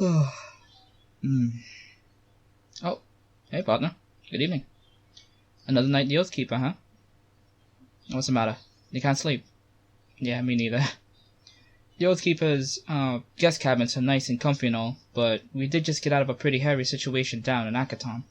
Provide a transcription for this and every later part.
Oh, hey partner. Good evening. Another night the Oathkeeper, huh? What's the matter? You can't sleep? Yeah, me neither. The Oathkeeper's guest cabins are nice and comfy and all, but we did just get out of a pretty hairy situation down in Akaton.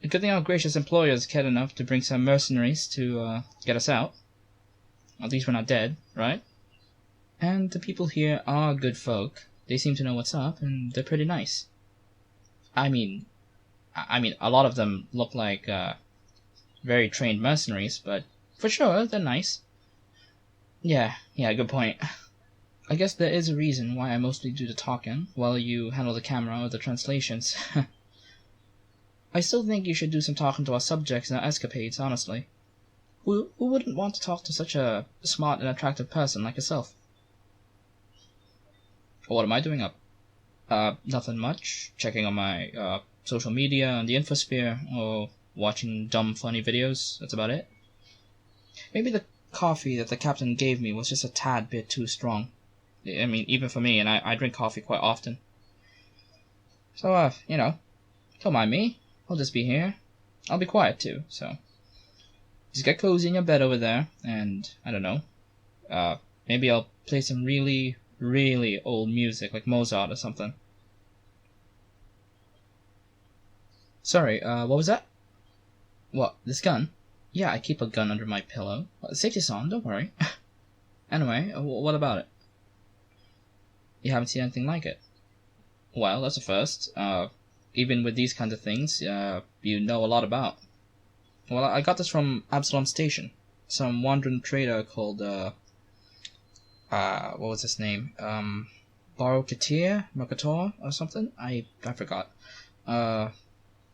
A good thing our gracious employers cared enough to bring some mercenaries to get us out. At least we're not dead, right? And the people here are good folk. They seem to know what's up, and they're pretty nice. I mean, a lot of them look like very trained mercenaries, but for sure, they're nice. Yeah, good point. I guess there is a reason why I mostly do the talking, while you handle the camera or the translations. I still think you should do some talking to our subjects and our escapades, honestly. Who wouldn't want to talk to such a smart and attractive person like yourself? What am I doing up? Nothing much. Checking on my social media and the infosphere, or watching dumb, funny videos. That's about it. Maybe the coffee that the captain gave me was just a tad bit too strong. I mean, even for me, and I drink coffee quite often. So, don't mind me. I'll just be here. I'll be quiet too, so just get cozy in your bed over there, and, I don't know, maybe I'll play some really, really old music, like Mozart or something. Sorry, what was that? What, this gun? Yeah, I keep a gun under my pillow. Well, the safety's on, don't worry. Anyway, what about it? You haven't seen anything like it? Well, that's a first. Even with these kinds of things, you know a lot about. Well, I got this from Absalom Station. Some wandering trader called, what was his name? Mercator, or something? I forgot.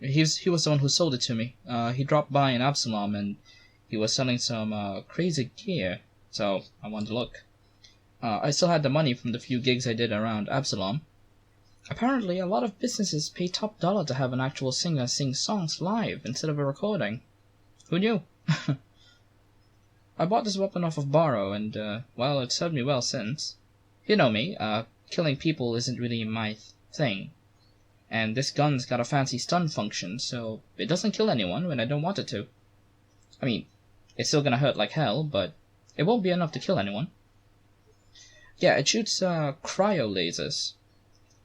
He was the one who sold it to me. He dropped by in Absalom, and he was selling some, crazy gear, so I wanted to look. I still had the money from the few gigs I did around Absalom. Apparently, a lot of businesses pay top dollar to have an actual singer sing songs live instead of a recording. Who knew? I bought this weapon off of Borrow, and, well, it's served me well since. You know me, killing people isn't really my thing. And this gun's got a fancy stun function, so it doesn't kill anyone when I don't want it to. I mean, it's still gonna hurt like hell, but it won't be enough to kill anyone. Yeah, it shoots, cryo lasers.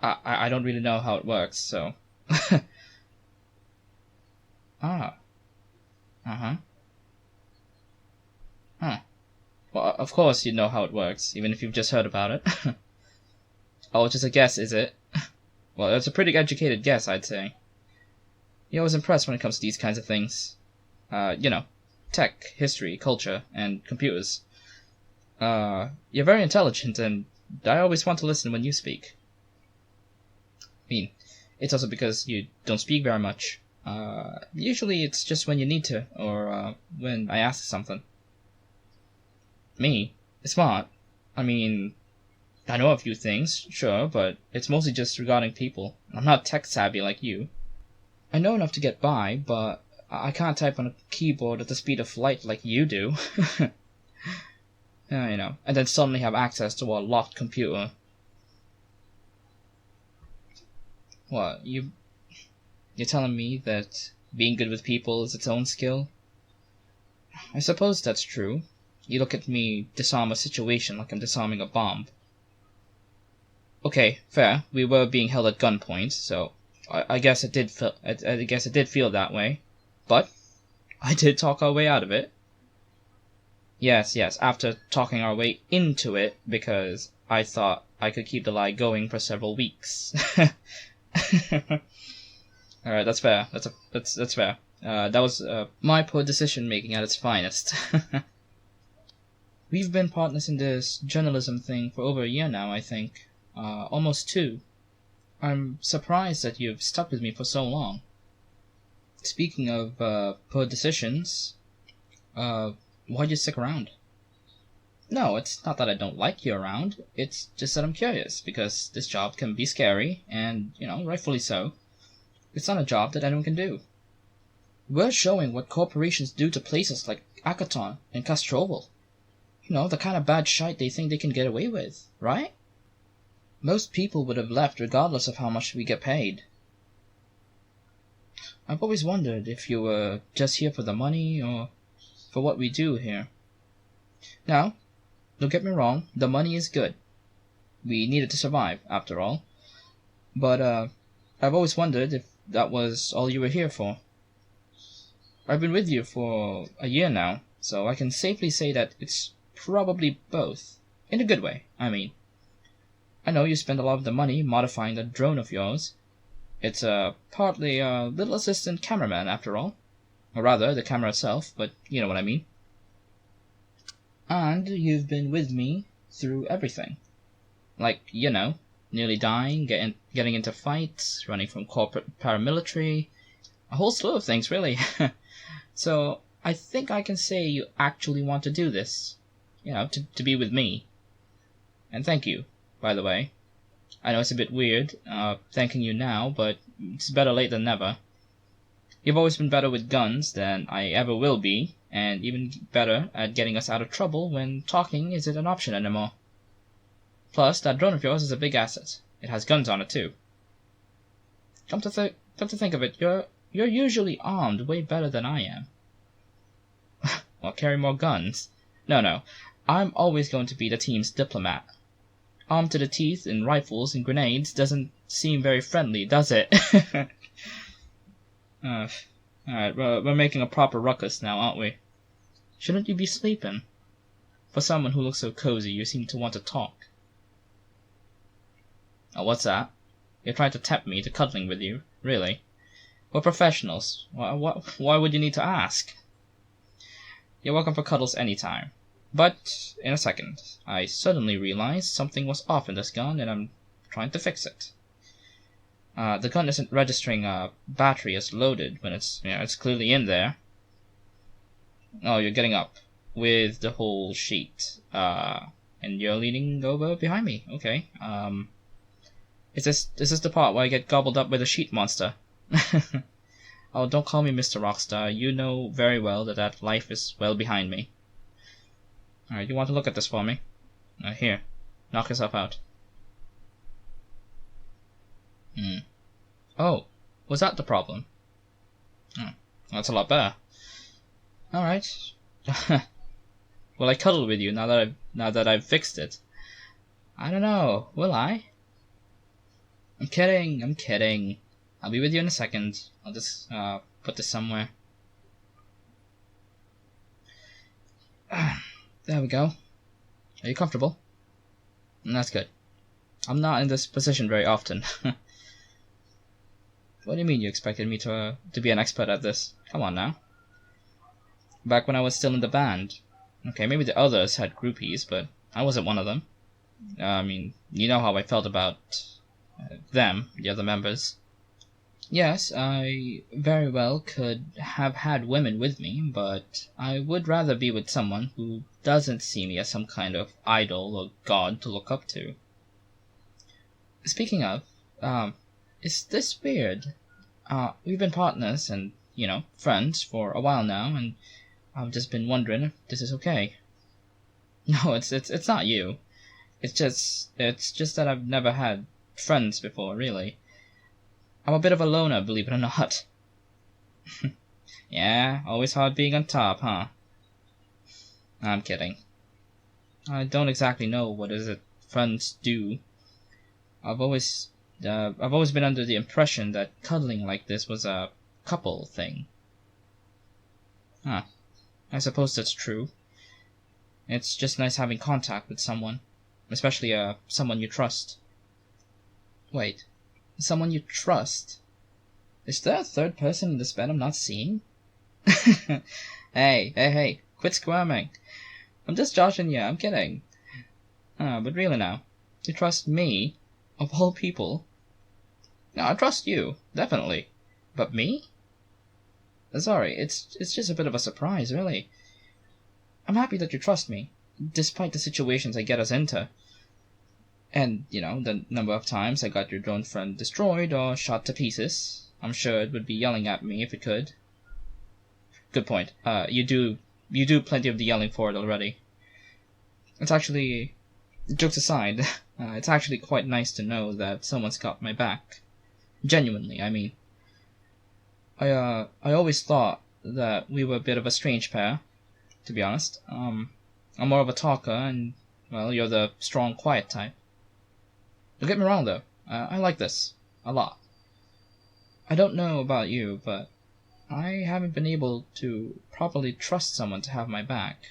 I don't really know how it works, so... Ah. Uh-huh. Huh. Well, of course you know how it works, even if you've just heard about it. Oh, it's just a guess, is it? Well, it's a pretty educated guess, I'd say. You're always impressed when it comes to these kinds of things. Tech, history, culture, and computers. You're very intelligent, and I always want to listen when you speak. I mean, it's also because you don't speak very much. Usually it's just when you need to, or when I ask something. Me? Smart? I mean, I know a few things, sure, but it's mostly just regarding people. I'm not tech savvy like you. I know enough to get by, but I can't type on a keyboard at the speed of light like you do. And then suddenly have access to a locked computer. What, you're telling me that being good with people is its own skill? I suppose that's true. You look at me disarm a situation like I'm disarming a bomb. Okay, fair. We were being held at gunpoint, so I guess it did feel that way. But I did talk our way out of it. Yes, after talking our way into it, because I thought I could keep the lie going for several weeks. Alright, that's fair. That's fair. That was my poor decision making at its finest. We've been partners in this journalism thing for over a year now, I think. Almost 2. I'm surprised that you've stuck with me for so long. Speaking of poor decisions, why'd you stick around? No, it's not that I don't like you around. It's just that I'm curious, because this job can be scary, and, rightfully so. It's not a job that anyone can do. We're showing what corporations do to places like Akaton and Castrovel. The kind of bad shite they think they can get away with, right? Most people would have left regardless of how much we get paid. I've always wondered if you were just here for the money or for what we do here. Now, don't get me wrong, the money is good. We need it to survive, after all. But, I've always wondered if that was all you were here for. I've been with you for a year now, so I can safely say that it's probably both. In a good way, I mean. I know you spend a lot of the money modifying that drone of yours. It's partly a little assistant cameraman, after all. Or rather, the camera itself, but you know what I mean. And you've been with me through everything. Like, you know, nearly dying, getting into fights, running from corporate paramilitary, a whole slew of things, really. So, I think I can say you actually want to do this. You know, to be with me. And thank you, by the way. I know it's a bit weird, thanking you now, but it's better late than never. You've always been better with guns than I ever will be, and even better at getting us out of trouble when talking isn't an option anymore. Plus, that drone of yours is a big asset. It has guns on it, too. Come to think of it, you're usually armed way better than I am. Well, carry more guns. No. I'm always going to be the team's diplomat. Armed to the teeth in rifles and grenades doesn't seem very friendly, does it? Alright, we're making a proper ruckus now, aren't we? Shouldn't you be sleeping? For someone who looks so cozy, you seem to want to talk. Oh, what's that? You're trying to tempt me to cuddling with you? Really? We're professionals. Why would you need to ask? You're welcome for cuddles anytime. But, in a second, I suddenly realized something was off in this gun, and I'm trying to fix it. The gun isn't registering a battery as loaded when it's clearly in there. Oh, you're getting up with the whole sheet. And you're leaning over behind me. Okay. Is this the part where I get gobbled up by the sheet monster? Oh, don't call me Mr. Rockstar. You know very well that life is well behind me. Alright, you want to look at this for me? Here. Knock yourself out. Oh, was that the problem? Oh, that's a lot better. Alright. Will I cuddle with you now that I've fixed it? I don't know, will I? I'm kidding. I'll be with you in a second. I'll just put this somewhere. There we go. Are you comfortable? That's good. I'm not in this position very often. What do you mean you expected me to be an expert at this? Come on now. Back when I was still in the band. Okay, maybe the others had groupies, but I wasn't one of them. I mean, you know how I felt about them, the other members. Yes, I very well could have had women with me, but I would rather be with someone who doesn't see me as some kind of idol or god to look up to. Speaking of, is this weird? We've been partners and, friends for a while now, and I've just been wondering if this is okay. No, it's not you. It's just that I've never had friends before, really. I'm a bit of a loner, believe it or not. Yeah, always hard being on top, huh? I'm kidding. I don't exactly know what is it friends do. I've always been under the impression that cuddling like this was a couple thing. Huh. I suppose that's true. It's just nice having contact with someone, especially someone you trust. Wait. Someone you trust? Is there a third person in this bed I'm not seeing? Hey, quit squirming. I'm just joshing you, I'm kidding. But really now, you trust me, of all people? No, I trust you, definitely. But me? Sorry, it's just a bit of a surprise, really. I'm happy that you trust me, despite the situations I get us into. And, the number of times I got your drone friend destroyed or shot to pieces. I'm sure it would be yelling at me if it could. Good point. You do plenty of the yelling for it already. It's actually jokes aside, it's actually quite nice to know that someone's got my back. Genuinely, I mean. I always thought that we were a bit of a strange pair, to be honest. I'm more of a talker, and, well, you're the strong, quiet type. Don't get me wrong, though. I like this. A lot. I don't know about you, but I haven't been able to properly trust someone to have my back,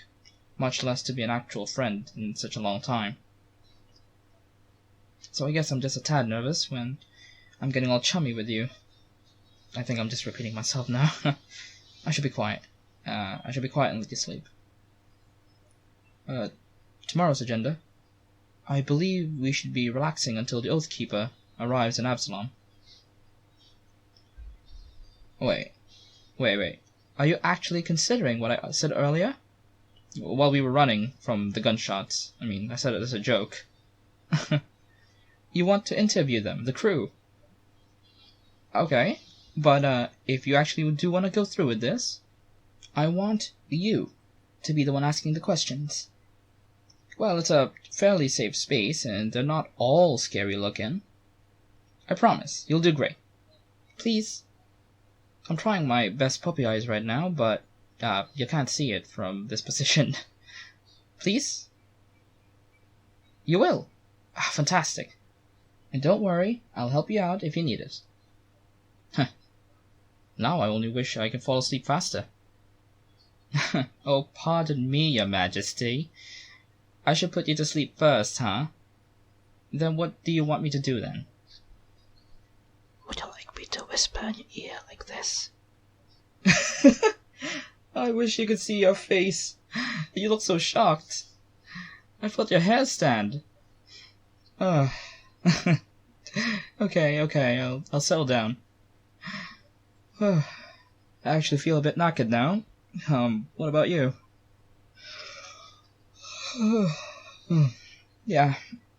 much less to be an actual friend in such a long time. So I guess I'm just a tad nervous when I'm getting all chummy with you. I think I'm just repeating myself now. I should be quiet. I should be quiet and let you sleep. Tomorrow's agenda. I believe we should be relaxing until the Oathkeeper arrives in Absalom. Wait. Are you actually considering what I said earlier? While we were running from the gunshots. I mean, I said it as a joke. You want to interview them, the crew. Okay. But if you actually do want to go through with this, I want you to be the one asking the questions. Well, it's a fairly safe space, and they're not all scary looking. I promise, you'll do great. Please. I'm trying my best puppy eyes right now, but you can't see it from this position. Please? You will. Fantastic. And don't worry, I'll help you out if you need it. Now I only wish I could fall asleep faster. Oh, pardon me, your majesty. I should put you to sleep first, huh? Then what do you want me to do then? Would you like me to whisper in your ear like this? I wish you could see your face. You look so shocked. I felt your hair stand. Okay, I'll settle down. I actually feel a bit knackered now. What about you? Yeah,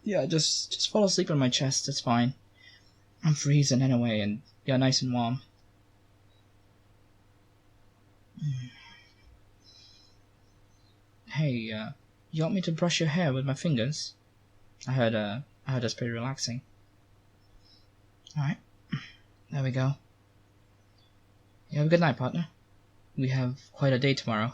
just fall asleep on my chest, it's fine. I'm freezing anyway, and you're nice and warm. Hey, you want me to brush your hair with my fingers? I heard that's pretty relaxing. Alright, there we go. You have a good night, partner. We have quite a day tomorrow.